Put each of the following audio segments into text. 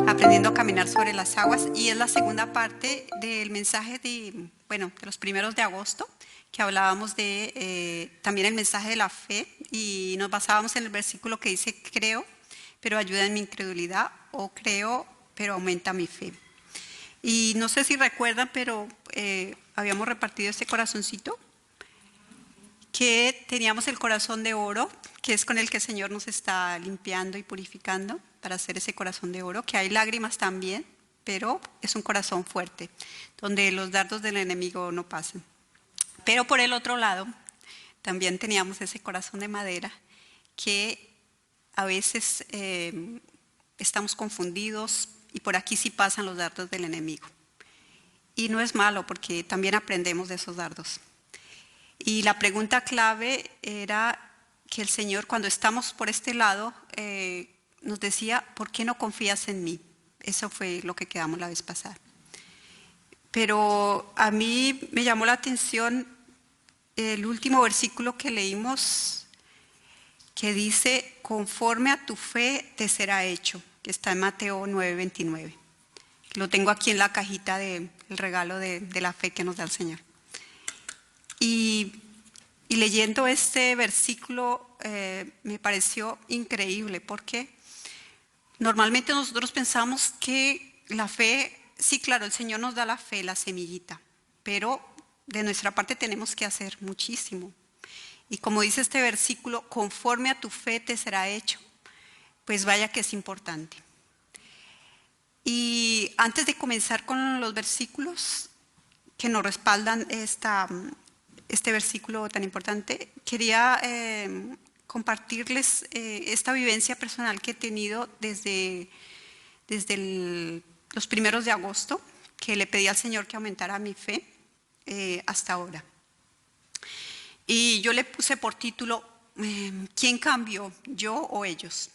Aprendiendo a caminar sobre las aguas, y es la segunda parte del mensaje de los primeros de agosto, que hablábamos de también el mensaje de la fe, y nos basábamos en el versículo que dice: creo, pero ayuda en mi incredulidad, o creo, pero aumenta mi fe. Y no sé si recuerdan, pero habíamos repartido este corazoncito, que teníamos el corazón de oro, que es con el que el Señor nos está limpiando y purificando para hacer ese corazón de oro, que hay lágrimas también, pero es un corazón fuerte, donde los dardos del enemigo no pasan. Pero por el otro lado, también teníamos ese corazón de madera, que a veces estamos confundidos y por aquí sí pasan los dardos del enemigo. Y no es malo, porque también aprendemos de esos dardos. Y la pregunta clave era que el Señor, cuando estamos por este lado, nos decía: ¿por qué no confías en mí? Eso fue lo que quedamos la vez pasada. Pero a mí me llamó la atención el último versículo que leímos, que dice: conforme a tu fe te será hecho, que está en Mateo 9:29. Lo tengo aquí en la cajita del regalo de la fe que nos da el Señor. Y leyendo este versículo me pareció increíble, porque normalmente nosotros pensamos que la fe, sí, claro, el Señor nos da la fe, la semillita, pero de nuestra parte tenemos que hacer muchísimo. Y como dice este versículo: conforme a tu fe te será hecho, pues vaya que es importante. Y antes de comenzar con los versículos que nos respaldan este versículo tan importante, quería compartirles esta vivencia personal que he tenido desde los primeros de agosto, que le pedí al Señor que aumentara mi fe hasta ahora. Y yo le puse por título: ¿quién cambió, yo o ellos?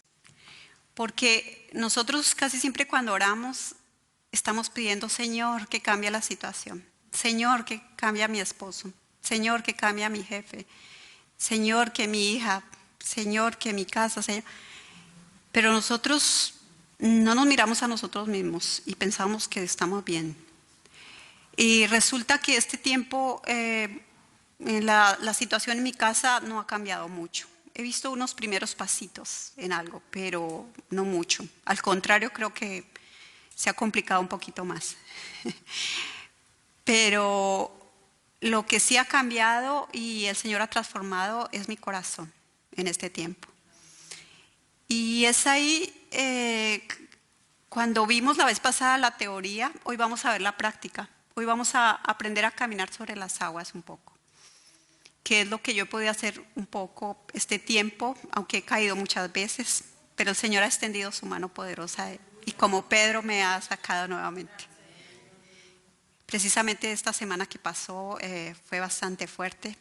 Porque nosotros casi siempre cuando oramos estamos pidiendo: Señor, que cambie la situación. Señor, que cambie a mi esposo. Señor, que cambie a mi jefe. Señor, que mi hija. Señor, que mi casa. Señor. Pero nosotros no nos miramos a nosotros mismos y pensamos que estamos bien. Y resulta que este tiempo la situación en mi casa no ha cambiado mucho. He visto unos primeros pasitos en algo, pero no mucho. Al contrario, creo que se ha complicado un poquito más. Pero lo que sí ha cambiado y el Señor ha transformado es mi corazón en este tiempo. Y es ahí, cuando vimos la vez pasada la teoría, hoy vamos a ver la práctica. Hoy vamos a aprender a caminar sobre las aguas un poco, que es lo que yo he podido hacer un poco este tiempo, aunque he caído muchas veces, pero el Señor ha extendido su mano poderosa y como Pedro me ha sacado nuevamente. Precisamente esta semana que pasó fue bastante fuerte,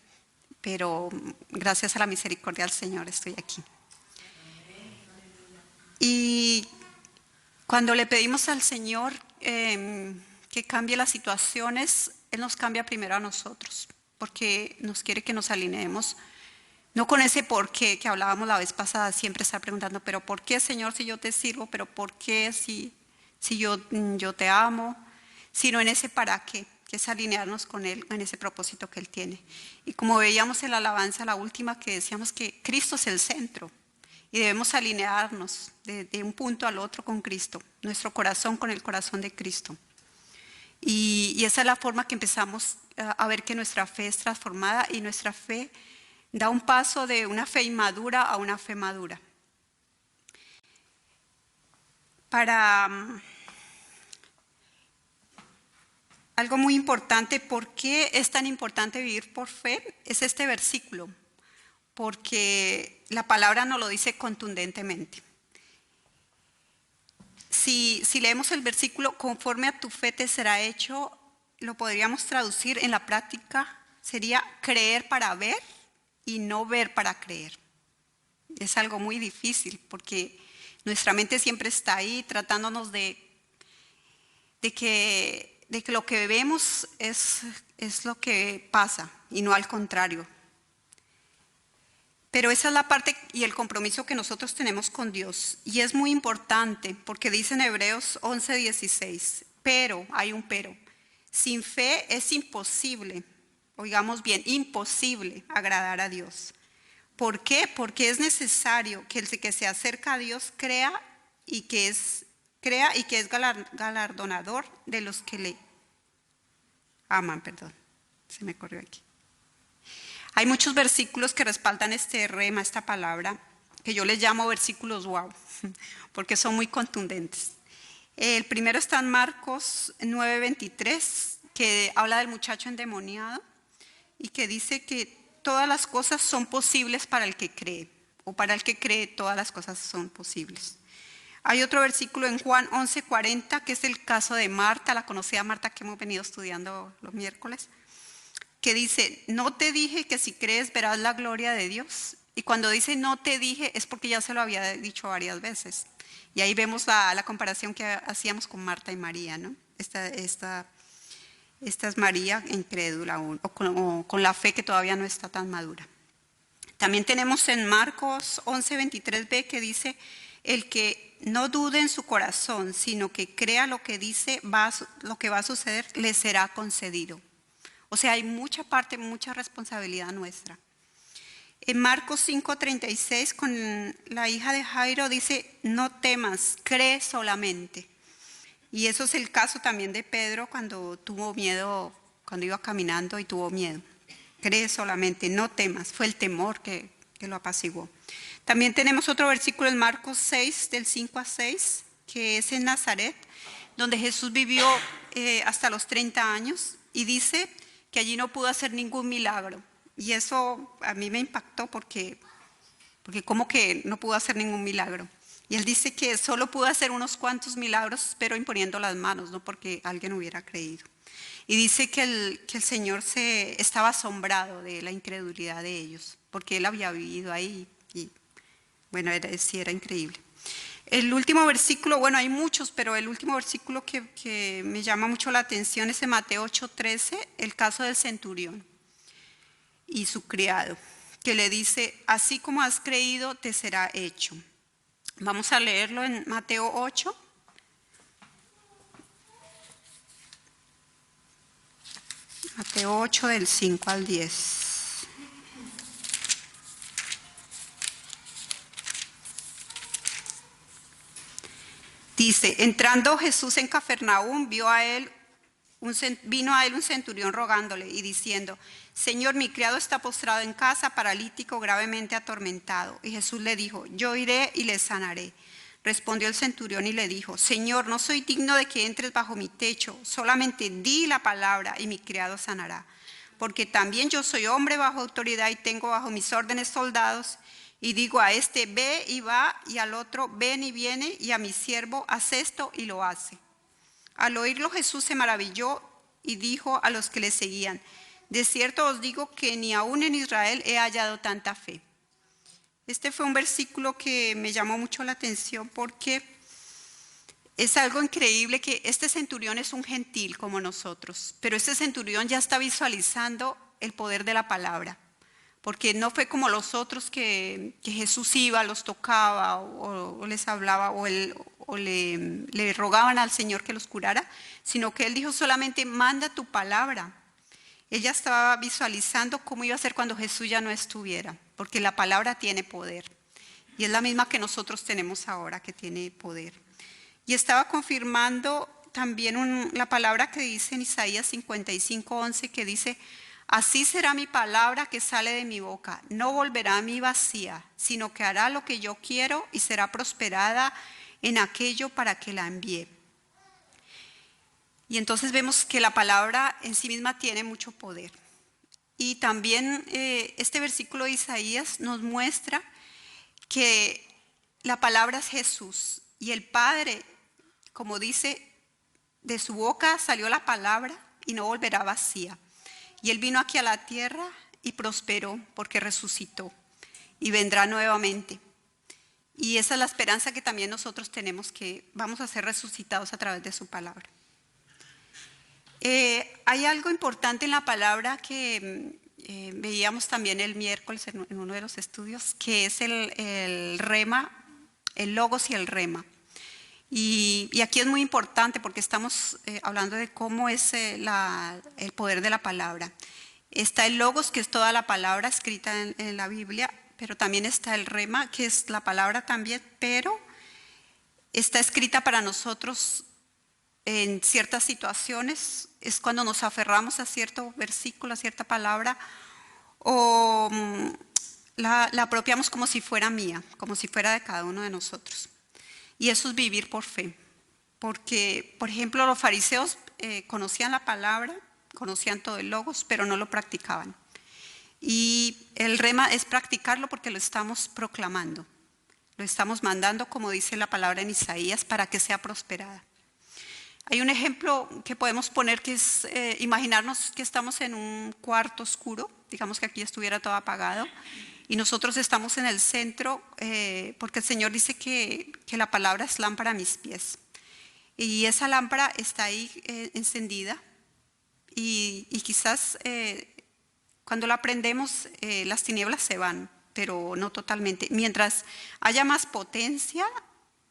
pero gracias a la misericordia del Señor estoy aquí. Y cuando le pedimos al Señor que cambie las situaciones, Él nos cambia primero a nosotros, porque nos quiere que nos alineemos. No con ese por qué que hablábamos la vez pasada, siempre estar preguntando: pero ¿por qué, Señor, si yo te sirvo? ¿Pero por qué si yo te amo? Sino en ese para qué, que es alinearnos con Él, en ese propósito que Él tiene. Y como veíamos en la alabanza, la última, que decíamos que Cristo es el centro y debemos alinearnos de un punto al otro con Cristo, nuestro corazón con el corazón de Cristo. Y esa es la forma que empezamos a ver que nuestra fe es transformada y nuestra fe da un paso de una fe inmadura a una fe madura. Algo muy importante, ¿por qué es tan importante vivir por fe? Es este versículo, porque la palabra nos lo dice contundentemente. Si leemos el versículo: conforme a tu fe te será hecho, lo podríamos traducir en la práctica, sería creer para ver y no ver para creer. Es algo muy difícil, porque nuestra mente siempre está ahí tratándonos de que lo que vemos es lo que pasa y no al contrario. Pero esa es la parte y el compromiso que nosotros tenemos con Dios. Y es muy importante porque dice en Hebreos 11:16, pero, hay un pero, sin fe es imposible, oigamos bien, imposible agradar a Dios. ¿Por qué? Porque es necesario que el que se acerca a Dios crea y que es galardonador de los que le aman, perdón, se me corrió aquí. Hay muchos versículos que respaldan este rema, esta palabra, que yo les llamo versículos wow, porque son muy contundentes. El primero está en Marcos 9:23, que habla del muchacho endemoniado y que dice que todas las cosas son posibles para el que cree, o para el que cree todas las cosas son posibles. Hay otro versículo en Juan 11:40, que es el caso de Marta, la conocida Marta que hemos venido estudiando los miércoles, que dice, no te dije que si crees verás la gloria de Dios. Y cuando dice no te dije es porque ya se lo había dicho varias veces. Y ahí vemos la comparación que hacíamos con Marta y María, ¿no? Esta es María incrédula o con la fe que todavía no está tan madura. También tenemos en Marcos 11:23b que dice, el que no dude en su corazón, sino que crea lo que dice, lo que va a suceder, le será concedido. O sea, hay mucha parte, mucha responsabilidad nuestra. En Marcos 5:36, con la hija de Jairo, dice, no temas, cree solamente. Y eso es el caso también de Pedro cuando tuvo miedo, cuando iba caminando y tuvo miedo. Cree solamente, no temas. Fue el temor que lo apaciguó. También tenemos otro versículo en Marcos 6, del 5-6, que es en Nazaret, donde Jesús vivió hasta los 30 años y dice que allí no pudo hacer ningún milagro. Y eso a mí me impactó porque como que no pudo hacer ningún milagro. Y él dice que solo pudo hacer unos cuantos milagros, pero imponiendo las manos, no porque alguien hubiera creído. Y dice que el Señor estaba asombrado de la incredulidad de ellos, porque él había vivido ahí y bueno, sí era increíble. El último versículo, bueno, hay muchos, pero el último versículo que me llama mucho la atención es en Mateo 8:13, el caso del centurión y su criado, que le dice, así como has creído, te será hecho. Vamos a leerlo en Mateo 8. Mateo 8 del 5 al 10. Dice, entrando Jesús en Cafarnaúm, vino a él un centurión rogándole y diciendo, Señor, mi criado está postrado en casa, paralítico, gravemente atormentado. Y Jesús le dijo, yo iré y le sanaré. Respondió el centurión y le dijo, Señor, no soy digno de que entres bajo mi techo, solamente di la palabra y mi criado sanará. Porque también yo soy hombre bajo autoridad y tengo bajo mis órdenes soldados. Y digo a este, ve y va, y al otro, ven y viene, y a mi siervo, haz esto y lo hace. Al oírlo Jesús se maravilló y dijo a los que le seguían, de cierto os digo que ni aún en Israel he hallado tanta fe. Este fue un versículo que me llamó mucho la atención porque es algo increíble que este centurión es un gentil como nosotros, pero este centurión ya está visualizando el poder de la palabra. Porque no fue como los otros que Jesús iba, los tocaba o les hablaba o le rogaban al Señor que los curara, sino que él dijo solamente, manda tu palabra. Ella estaba visualizando cómo iba a ser cuando Jesús ya no estuviera, porque la palabra tiene poder. Y es la misma que nosotros tenemos ahora, que tiene poder. Y estaba confirmando también la palabra que dice en Isaías 55:11, que dice, así será mi palabra que sale de mi boca, no volverá a mí vacía, sino que hará lo que yo quiero y será prosperada en aquello para que la envíe. Y entonces vemos que la palabra en sí misma tiene mucho poder. Y también este versículo de Isaías nos muestra que la palabra es Jesús y el Padre, como dice, de su boca salió la palabra y no volverá vacía. Y él vino aquí a la tierra y prosperó porque resucitó y vendrá nuevamente. Y esa es la esperanza que también nosotros tenemos, que vamos a ser resucitados a través de su palabra. Hay algo importante en la palabra que veíamos también el miércoles en uno de los estudios, que es el rema, el logos y el rema. Y aquí es muy importante porque estamos hablando de cómo es el poder de la palabra. Está el logos, que es toda la palabra escrita en la Biblia, pero también está el rema, que es la palabra también, pero está escrita para nosotros en ciertas situaciones. Es cuando nos aferramos a cierto versículo, a cierta palabra, o la apropiamos como si fuera mía, como si fuera de cada uno de nosotros. Y eso es vivir por fe. Porque, por ejemplo, los fariseos conocían la palabra, conocían todo el logos, pero no lo practicaban. Y el rema es practicarlo porque lo estamos proclamando. Lo estamos mandando, como dice la palabra en Isaías, para que sea prosperada. Hay un ejemplo que podemos poner que es imaginarnos que estamos en un cuarto oscuro, digamos que aquí estuviera todo apagado, y nosotros estamos en el centro porque el Señor dice que la palabra es lámpara a mis pies. Y esa lámpara está ahí encendida y quizás cuando la prendemos las tinieblas se van, pero no totalmente. Mientras haya más potencia,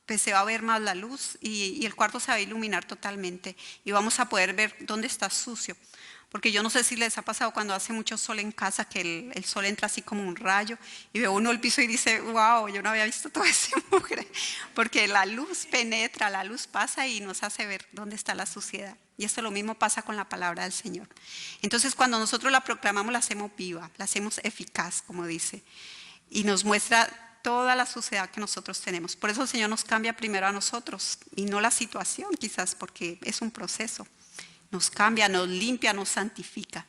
pues se va a ver más la luz y el cuarto se va a iluminar totalmente y vamos a poder ver dónde está sucio. Porque yo no sé si les ha pasado cuando hace mucho sol en casa que el sol entra así como un rayo y ve uno el piso y dice, wow, yo no había visto todo ese mugre. Porque la luz penetra, la luz pasa y nos hace ver dónde está la suciedad. Y esto lo mismo pasa con la palabra del Señor. Entonces cuando nosotros la proclamamos la hacemos viva, la hacemos eficaz, como dice. Y nos muestra toda la suciedad que nosotros tenemos. Por eso el Señor nos cambia primero a nosotros y no la situación quizás, porque es un proceso. Nos cambia, nos limpia, nos santifica.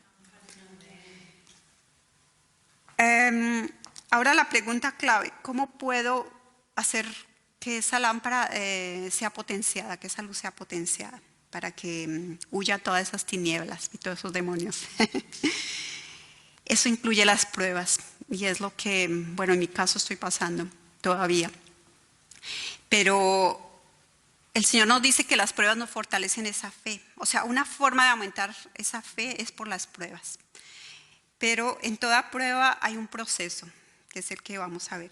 Ahora la pregunta clave, ¿cómo puedo hacer que esa lámpara sea potenciada, que esa luz sea potenciada para que huya todas esas tinieblas y todos esos demonios? Eso incluye las pruebas y es lo que, bueno, en mi caso estoy pasando todavía. Pero el Señor nos dice que las pruebas nos fortalecen esa fe. O sea, una forma de aumentar esa fe es por las pruebas. Pero en toda prueba hay un proceso, que es el que vamos a ver.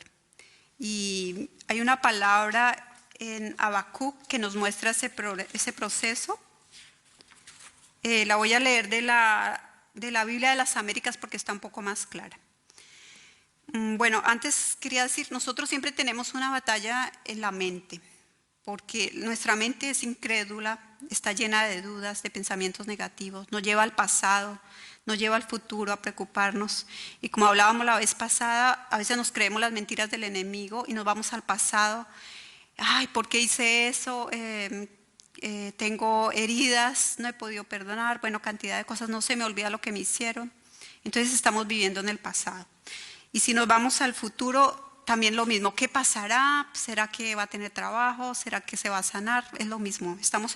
Y hay una palabra en Habacuc que nos muestra ese proceso. La voy a leer de la Biblia de las Américas porque está un poco más clara. Bueno, antes quería decir, nosotros siempre tenemos una batalla en la mente. Porque nuestra mente es incrédula, está llena de dudas, de pensamientos negativos, nos lleva al pasado, nos lleva al futuro a preocuparnos. Y como hablábamos la vez pasada, a veces nos creemos las mentiras del enemigo y nos vamos al pasado. Ay, ¿por qué hice eso? Tengo heridas, no he podido perdonar, bueno, cantidad de cosas, no se me olvida lo que me hicieron. Entonces estamos viviendo en el pasado. Y si nos vamos al futuro, también lo mismo, ¿qué pasará? ¿Será que va a tener trabajo? ¿Será que se va a sanar? Es lo mismo, estamos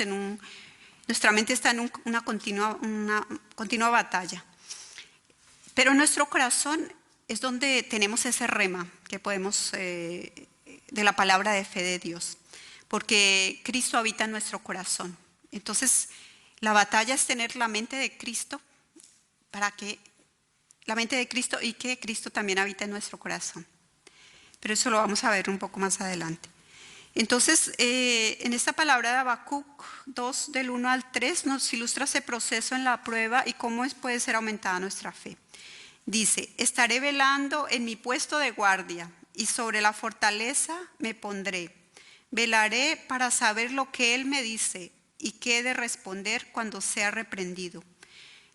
nuestra mente está en una continua batalla. Pero nuestro corazón es donde tenemos ese rema que podemos, de la palabra de fe de Dios, porque Cristo habita en nuestro corazón. Entonces, la batalla es tener la mente de Cristo y que Cristo también habita en nuestro corazón. Pero eso lo vamos a ver un poco más adelante. Entonces, en esta palabra de Habacuc 2, del 1 al 3, nos ilustra ese proceso en la prueba y cómo puede ser aumentada nuestra fe. Dice, estaré velando en mi puesto de guardia y sobre la fortaleza me pondré. Velaré para saber lo que Él me dice y qué he de responder cuando sea reprendido.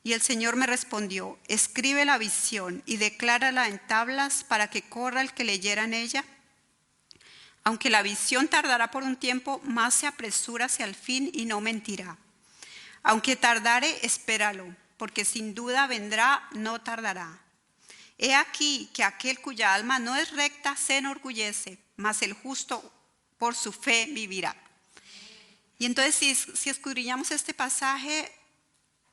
Y el Señor me respondió, escribe la visión y declárala en tablas para que corra el que leyera en ella. Aunque la visión tardará por un tiempo, más se apresura hacia el fin y no mentirá. Aunque tardare, espéralo, porque sin duda vendrá, no tardará. He aquí que aquel cuya alma no es recta se enorgullece, mas el justo por su fe vivirá. Y entonces si escudriñamos este pasaje,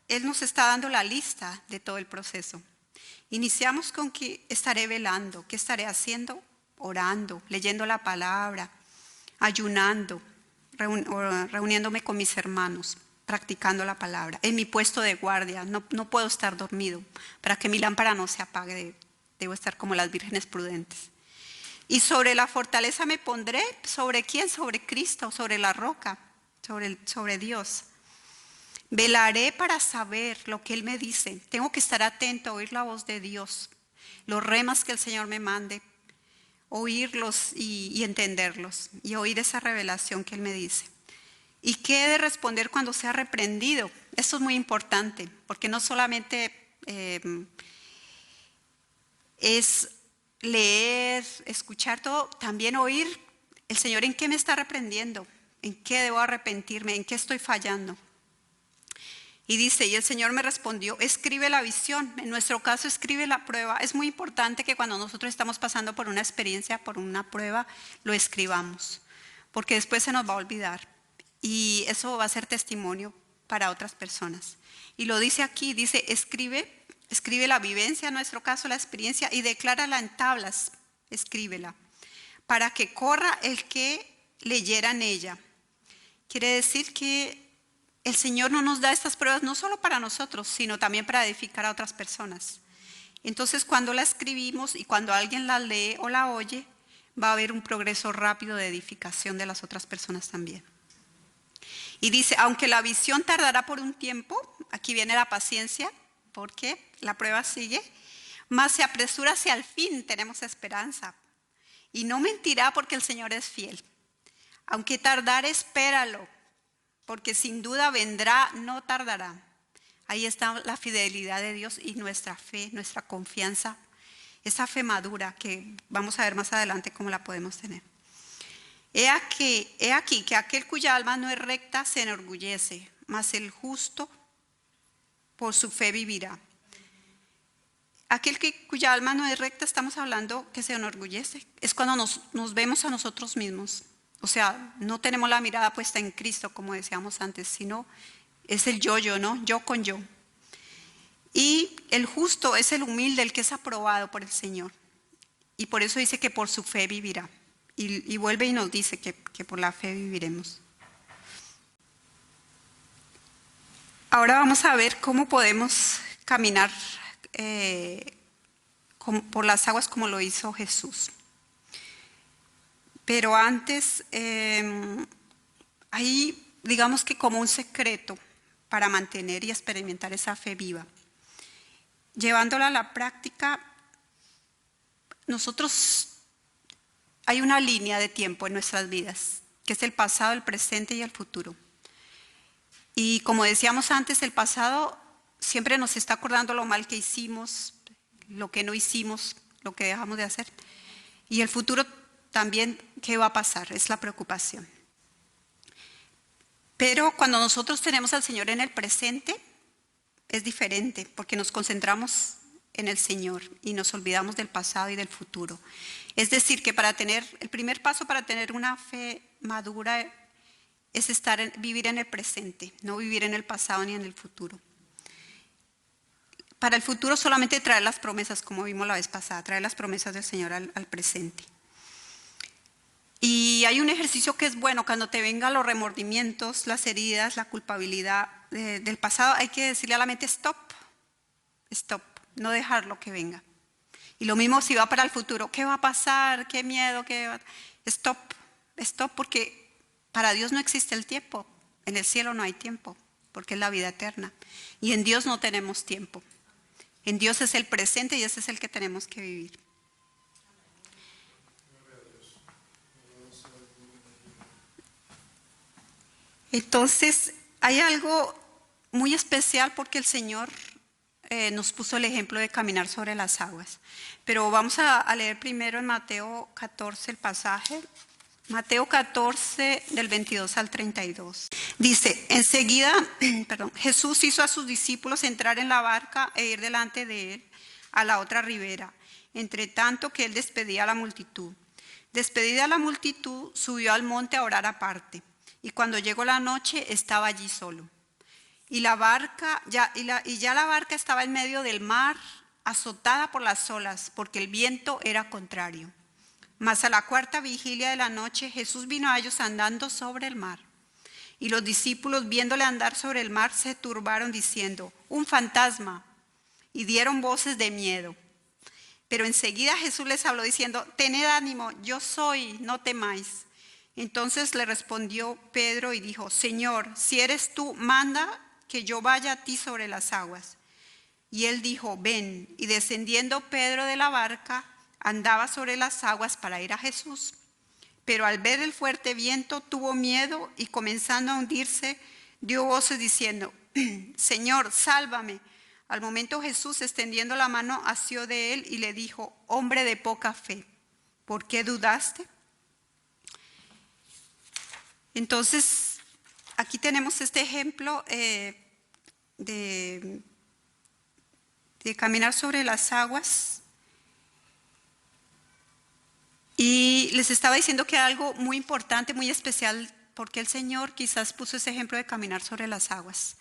Él nos está dando la lista de todo el proceso. Iniciamos con que estaré velando. ¿Qué estaré haciendo? Orando, leyendo la palabra, ayunando, reuniéndome con mis hermanos, practicando la palabra, en mi puesto de guardia. No puedo estar dormido. Para que mi lámpara no se apague, debo estar como las vírgenes prudentes. Y sobre la fortaleza me pondré. ¿Sobre quién? Sobre Cristo, sobre la roca, sobre Dios. Velaré para saber lo que Él me dice. Tengo que estar atento a oír la voz de Dios. Los remas que el Señor me mande, oírlos y entenderlos. Y oír esa revelación que Él me dice. ¿Y qué he de responder cuando sea reprendido? Esto es muy importante, porque no solamente es leer, escuchar todo, también oír el Señor en qué me está reprendiendo, en qué debo arrepentirme, en qué estoy fallando. Y dice, y el Señor me respondió, escribe la visión. En nuestro caso, escribe la prueba. Es muy importante que cuando nosotros estamos pasando por una experiencia, por una prueba, lo escribamos, porque después se nos va a olvidar. Y eso va a ser testimonio para otras personas. Y lo dice aquí, dice, escribe la vivencia, en nuestro caso la experiencia, y declárala en tablas, escríbela, para que corra el que leyera en ella. Quiere decir que el Señor no nos da estas pruebas no solo para nosotros, sino también para edificar a otras personas. Entonces, cuando la escribimos y cuando alguien la lee o la oye, va a haber un progreso rápido de edificación de las otras personas también. Y dice, aunque la visión tardará por un tiempo, aquí viene la paciencia, porque la prueba sigue, mas se apresura hacia el fin, tenemos esperanza. Y no mentirá porque el Señor es fiel. Aunque tardare, espéralo, porque sin duda vendrá, no tardará. Ahí está la fidelidad de Dios y nuestra fe, nuestra confianza, esa fe madura que vamos a ver más adelante cómo la podemos tener. He aquí que aquel cuya alma no es recta se enorgullece, mas el justo por su fe vivirá. Aquel cuya alma no es recta, estamos hablando que se enorgullece. Es cuando nos vemos a nosotros mismos. O sea, no tenemos la mirada puesta en Cristo, como decíamos antes, sino es el yo, ¿no? Yo con yo. Y el justo es el humilde, el que es aprobado por el Señor. Y por eso dice que por su fe vivirá. Y vuelve y nos dice que por la fe viviremos. Ahora vamos a ver cómo podemos caminar por las aguas como lo hizo Jesús. Pero antes, hay, digamos que como un secreto para mantener y experimentar esa fe viva. Llevándola a la práctica, nosotros hay una línea de tiempo en nuestras vidas, que es el pasado, el presente y el futuro. Y como decíamos antes, el pasado siempre nos está acordando lo mal que hicimos, lo que no hicimos, lo que dejamos de hacer. Y el futuro también, ¿qué va a pasar? Es la preocupación. Pero cuando nosotros tenemos al Señor en el presente, es diferente, porque nos concentramos en el Señor y nos olvidamos del pasado y del futuro. Es decir, que el primer paso para tener una fe madura es vivir en el presente, no vivir en el pasado ni en el futuro. Para el futuro solamente traer las promesas, como vimos la vez pasada, traer las promesas del Señor al presente. Y hay un ejercicio que es bueno, cuando te vengan los remordimientos, las heridas, la culpabilidad del pasado, hay que decirle a la mente stop, no dejarlo que venga. Y lo mismo si va para el futuro, ¿qué va a pasar? ¿Qué miedo? Stop, porque para Dios no existe el tiempo, en el cielo no hay tiempo, porque es la vida eterna. Y en Dios no tenemos tiempo, en Dios es el presente y ese es el que tenemos que vivir. Entonces, hay algo muy especial porque el Señor nos puso el ejemplo de caminar sobre las aguas. Pero vamos a leer primero en Mateo 14 el pasaje. Mateo 14 del 22 al 32. Dice, enseguida, Jesús hizo a sus discípulos entrar en la barca e ir delante de él a la otra ribera, entre tanto que él despedía a la multitud. Despedida la multitud, subió al monte a orar aparte. Y cuando llegó la noche, estaba allí solo. Y ya la barca estaba en medio del mar, azotada por las olas, porque el viento era contrario. Mas a la cuarta vigilia de la noche, Jesús vino a ellos andando sobre el mar. Y los discípulos, viéndole andar sobre el mar, se turbaron diciendo: un fantasma, y dieron voces de miedo. Pero enseguida Jesús les habló diciendo: tened ánimo, yo soy, no temáis. Entonces le respondió Pedro y dijo: Señor, si eres tú, manda que yo vaya a ti sobre las aguas. Y él dijo: ven. Y descendiendo Pedro de la barca, andaba sobre las aguas para ir a Jesús. Pero al ver el fuerte viento, tuvo miedo y comenzando a hundirse, dio voces diciendo: Señor, sálvame. Al momento Jesús, extendiendo la mano, asió de él y le dijo: hombre de poca fe, ¿por qué dudaste? Entonces, aquí tenemos este ejemplo de caminar sobre las aguas. Y les estaba diciendo que era algo muy importante, muy especial, porque el Señor quizás puso ese ejemplo de caminar sobre las aguas.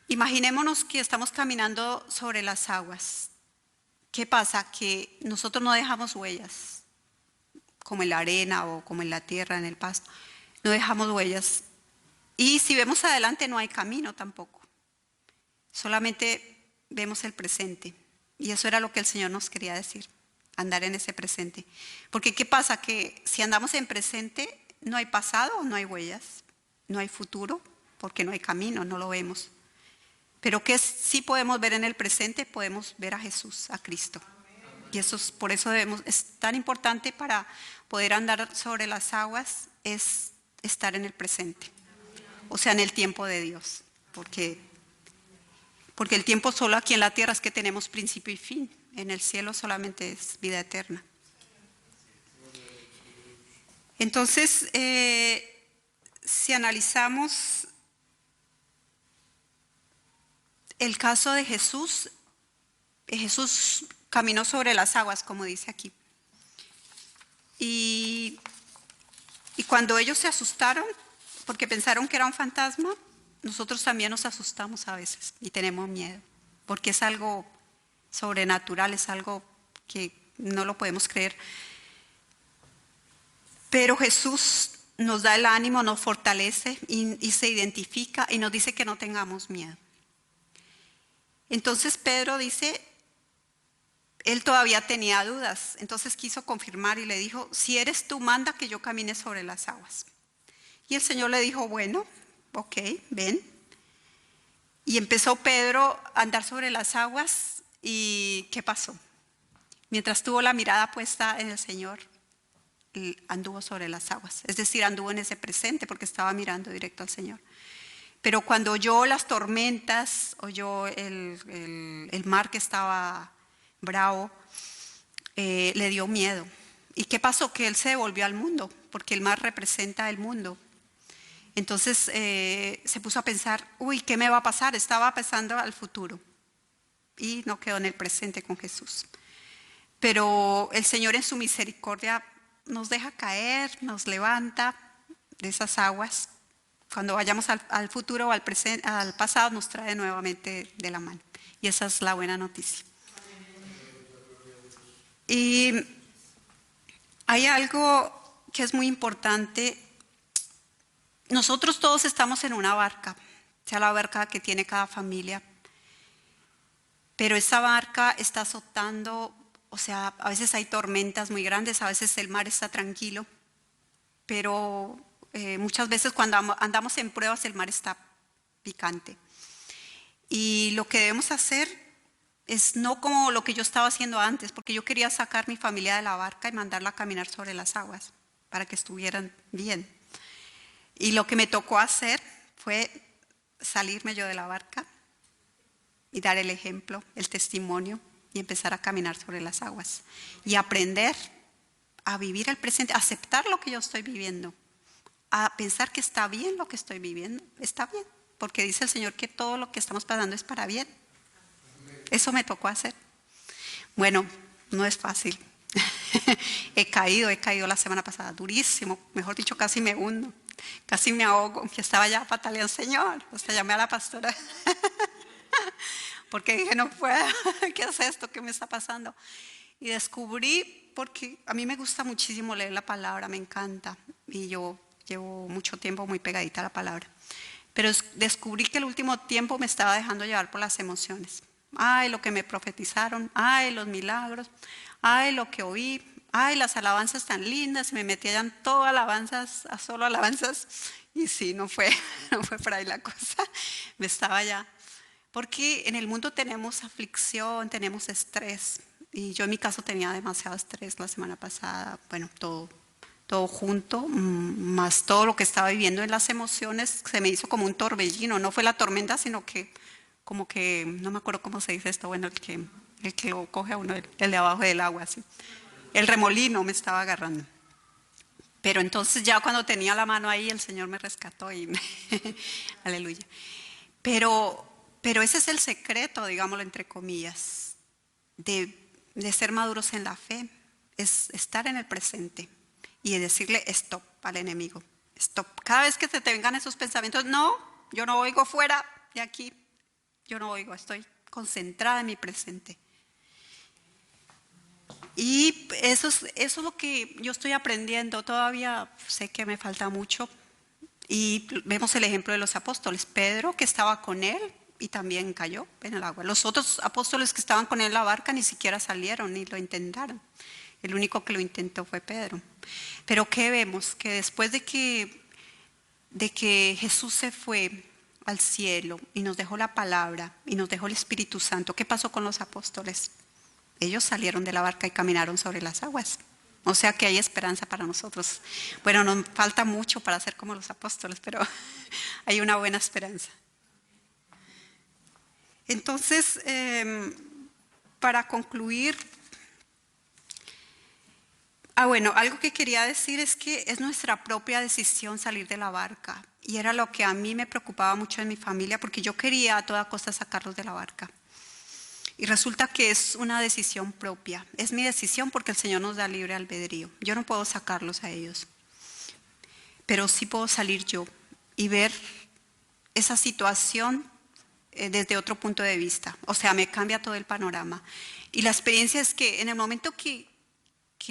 Imaginémonos que estamos caminando sobre las aguas. ¿Qué pasa? Que nosotros no dejamos huellas, como en la arena o como en la tierra, en el pasto. No dejamos huellas. Y si vemos adelante no hay camino tampoco. Solamente vemos el presente. Y eso era lo que el Señor nos quería decir, andar en ese presente. Porque ¿qué pasa? Que si andamos en presente no hay pasado, no hay huellas, no hay futuro, porque no hay camino, no lo vemos. Pero que sí podemos ver en el presente, podemos ver a Jesús, a Cristo. Y eso es, por eso es tan importante para poder andar sobre las aguas, es estar en el presente. O sea, en el tiempo de Dios. Porque el tiempo solo aquí en la tierra es que tenemos principio y fin. En el cielo solamente es vida eterna. Entonces, si analizamos el caso de Jesús, Jesús caminó sobre las aguas, como dice aquí. Y cuando ellos se asustaron, porque pensaron que era un fantasma, nosotros también nos asustamos a veces y tenemos miedo, porque es algo sobrenatural, es algo que no lo podemos creer. Pero Jesús nos da el ánimo, nos fortalece y se identifica y nos dice que no tengamos miedo. Entonces Pedro dice, él todavía tenía dudas, entonces quiso confirmar y le dijo: si eres tú, manda que yo camine sobre las aguas. Y el Señor le dijo: bueno, ok, ven. Y empezó Pedro a andar sobre las aguas. ¿Y qué pasó? Mientras tuvo la mirada puesta en el Señor, anduvo sobre las aguas. Es decir, anduvo en ese presente porque estaba mirando directo al Señor. Pero cuando oyó las tormentas, oyó el mar que estaba bravo, le dio miedo. ¿Y qué pasó? Que él se devolvió al mundo, porque el mar representa el mundo. Entonces se puso a pensar: uy, ¿qué me va a pasar? Estaba pensando al futuro y no quedó en el presente con Jesús. Pero el Señor en su misericordia nos deja caer, nos levanta de esas aguas. Cuando vayamos al futuro o al pasado, nos trae nuevamente de la mano. Y esa es la buena noticia. Y hay algo que es muy importante. Nosotros todos estamos en una barca, sea la barca que tiene cada familia. Pero esa barca está azotando, o sea, a veces hay tormentas muy grandes, a veces el mar está tranquilo. Pero muchas veces cuando andamos en pruebas el mar está picante. Y lo que debemos hacer es no como lo que yo estaba haciendo antes, porque yo quería sacar mi familia de la barca y mandarla a caminar sobre las aguas para que estuvieran bien. Y lo que me tocó hacer fue salirme yo de la barca y dar el ejemplo, el testimonio, y empezar a caminar sobre las aguas y aprender a vivir el presente, a aceptar lo que yo estoy viviendo, a pensar que está bien lo que estoy viviendo, está bien, porque dice el Señor que todo lo que estamos pasando es para bien. Eso me tocó hacer. Bueno, no es fácil. He caído la semana pasada, durísimo, mejor dicho, casi me hundo, casi me ahogo, que estaba ya pataleando: Señor, hasta llamé a la pastora, porque dije: no puedo, ¿qué es esto? ¿Qué me está pasando? Y descubrí, porque a mí me gusta muchísimo leer la palabra, me encanta, y yo llevo mucho tiempo muy pegadita a la palabra. Pero descubrí que el último tiempo me estaba dejando llevar por las emociones. Ay, lo que me profetizaron, ay, los milagros, ay, lo que oí, ay, las alabanzas tan lindas, me metí allá en todo alabanzas, a solo alabanzas, y sí, no fue, no fue por ahí la cosa, me estaba ya. Porque en el mundo tenemos aflicción, tenemos estrés, y yo en mi caso tenía demasiado estrés la semana pasada, bueno, todo junto, más todo lo que estaba viviendo en las emociones, se me hizo como un torbellino, no fue la tormenta, sino que como que, no me acuerdo cómo se dice esto, bueno, el que lo coge a uno, el de abajo del agua, así. El remolino me estaba agarrando. Pero entonces ya cuando tenía la mano ahí, el Señor me rescató y aleluya. Pero ese es el secreto, digámoslo entre comillas, de ser maduros en la fe, es estar en el presente y decirle stop al enemigo. Stop. Cada vez que se te vengan esos pensamientos, no, yo no oigo fuera de aquí, yo no oigo, estoy concentrada en mi presente. Y eso es lo que yo estoy aprendiendo. Todavía sé que me falta mucho. Y vemos el ejemplo de los apóstoles. Pedro, que estaba con él y también cayó en el agua. Los otros apóstoles que estaban con él en la barca ni siquiera salieron ni lo intentaron. El único que lo intentó fue Pedro. Pero ¿qué vemos? Que después de que Jesús se fue al cielo y nos dejó la palabra y nos dejó el Espíritu Santo, ¿qué pasó con los apóstoles? Ellos salieron de la barca y caminaron sobre las aguas. O sea que hay esperanza para nosotros. Bueno, nos falta mucho para ser como los apóstoles, pero hay una buena esperanza. Entonces, para concluir, bueno, algo que quería decir es que es nuestra propia decisión salir de la barca. Y era lo que a mí me preocupaba mucho en mi familia, porque yo quería a toda costa sacarlos de la barca. Y resulta que es una decisión propia. Es mi decisión porque el Señor nos da libre albedrío. Yo no puedo sacarlos a ellos. Pero sí puedo salir yo y ver esa situación desde otro punto de vista. O sea, me cambia todo el panorama. Y la experiencia es que en el momento que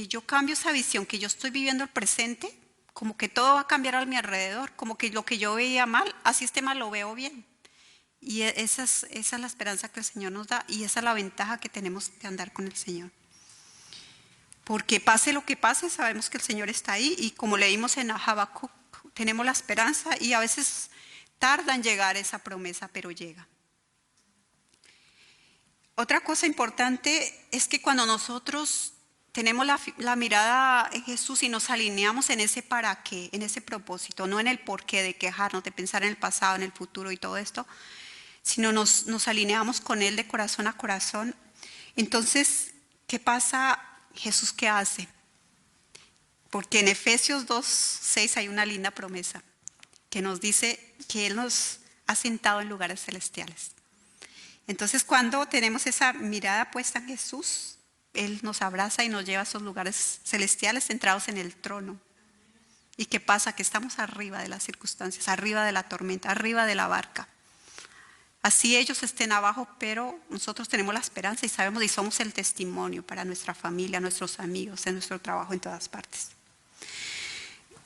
yo cambio esa visión, que yo estoy viviendo el presente, como que todo va a cambiar a mi alrededor. Como que lo que yo veía mal, así esté mal, lo veo bien. Y esa es la esperanza que el Señor nos da y esa es la ventaja que tenemos de andar con el Señor. Porque pase lo que pase, sabemos que el Señor está ahí y como leímos en Habacuc, tenemos la esperanza y a veces tarda en llegar esa promesa, pero llega. Otra cosa importante es que cuando nosotros tenemos la mirada en Jesús y nos alineamos en ese para qué, en ese propósito, no en el porqué de quejarnos, de pensar en el pasado, en el futuro y todo esto, sino nos alineamos con Él de corazón a corazón. Entonces, ¿qué pasa? Jesús, ¿qué hace? Porque en Efesios 2:6 hay una linda promesa que nos dice que Él nos ha sentado en lugares celestiales. Entonces, cuando tenemos esa mirada puesta en Jesús, Él nos abraza y nos lleva a esos lugares celestiales centrados en el trono. ¿Y qué pasa? Que estamos arriba de las circunstancias, arriba de la tormenta, arriba de la barca. Así ellos estén abajo, pero nosotros tenemos la esperanza y sabemos y somos el testimonio para nuestra familia, nuestros amigos, en nuestro trabajo, en todas partes.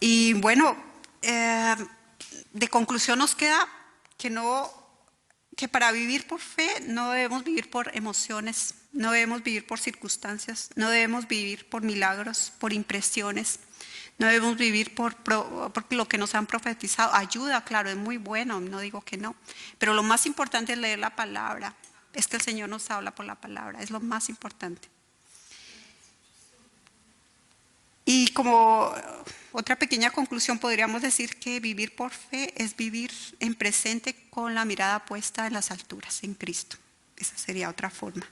Y bueno, de conclusión nos queda que para vivir por fe no debemos vivir por emociones, no debemos vivir por circunstancias, no debemos vivir por milagros, por impresiones. No debemos vivir por lo que nos han profetizado. Ayuda, claro, es muy bueno, no digo que no. Pero lo más importante es leer la palabra. Es que el Señor nos habla por la palabra, es lo más importante. Y como otra pequeña conclusión podríamos decir que vivir por fe es vivir en presente con la mirada puesta en las alturas, en Cristo. Esa sería otra forma.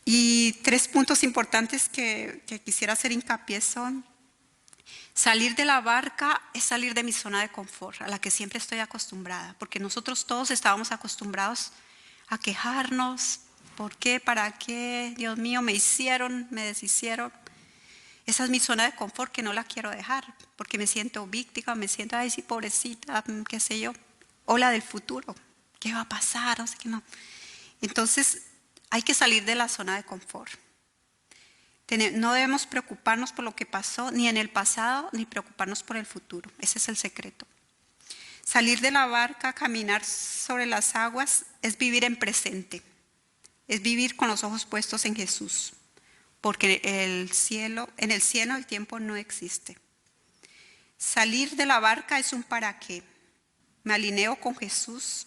Y 3 puntos importantes que quisiera hacer hincapié son: salir de la barca es salir de mi zona de confort, a la que siempre estoy acostumbrada, porque nosotros todos estábamos acostumbrados a quejarnos. ¿Por qué? ¿Para qué? Dios mío, me hicieron, me deshicieron. Esa es mi zona de confort que no la quiero dejar, porque me siento víctima, me siento, ay, sí, pobrecita, qué sé yo. O la del futuro, ¿qué va a pasar? No sé qué no. Entonces, hay que salir de la zona de confort. No debemos preocuparnos por lo que pasó, ni en el pasado, ni preocuparnos por el futuro. Ese es el secreto. Salir de la barca, caminar sobre las aguas, es vivir en presente. Es vivir con los ojos puestos en Jesús. Porque en el cielo el tiempo no existe. Salir de la barca es un para qué. Me alineo con Jesús,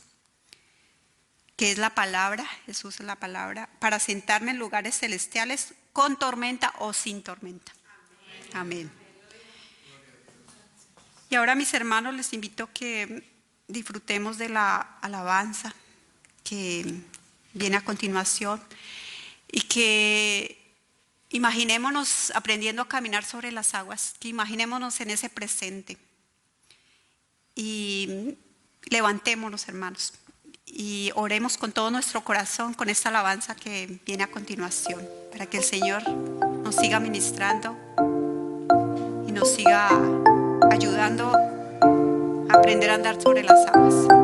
que es la palabra, Jesús es la palabra, para sentarme en lugares celestiales con tormenta o sin tormenta. Amén. Y ahora, mis hermanos, les invito a que disfrutemos de la alabanza que viene a continuación y que imaginémonos aprendiendo a caminar sobre las aguas, que imaginémonos en ese presente y levantémonos, hermanos, y oremos con todo nuestro corazón con esta alabanza que viene a continuación, para que el Señor nos siga ministrando y nos siga ayudando a aprender a andar sobre las aguas.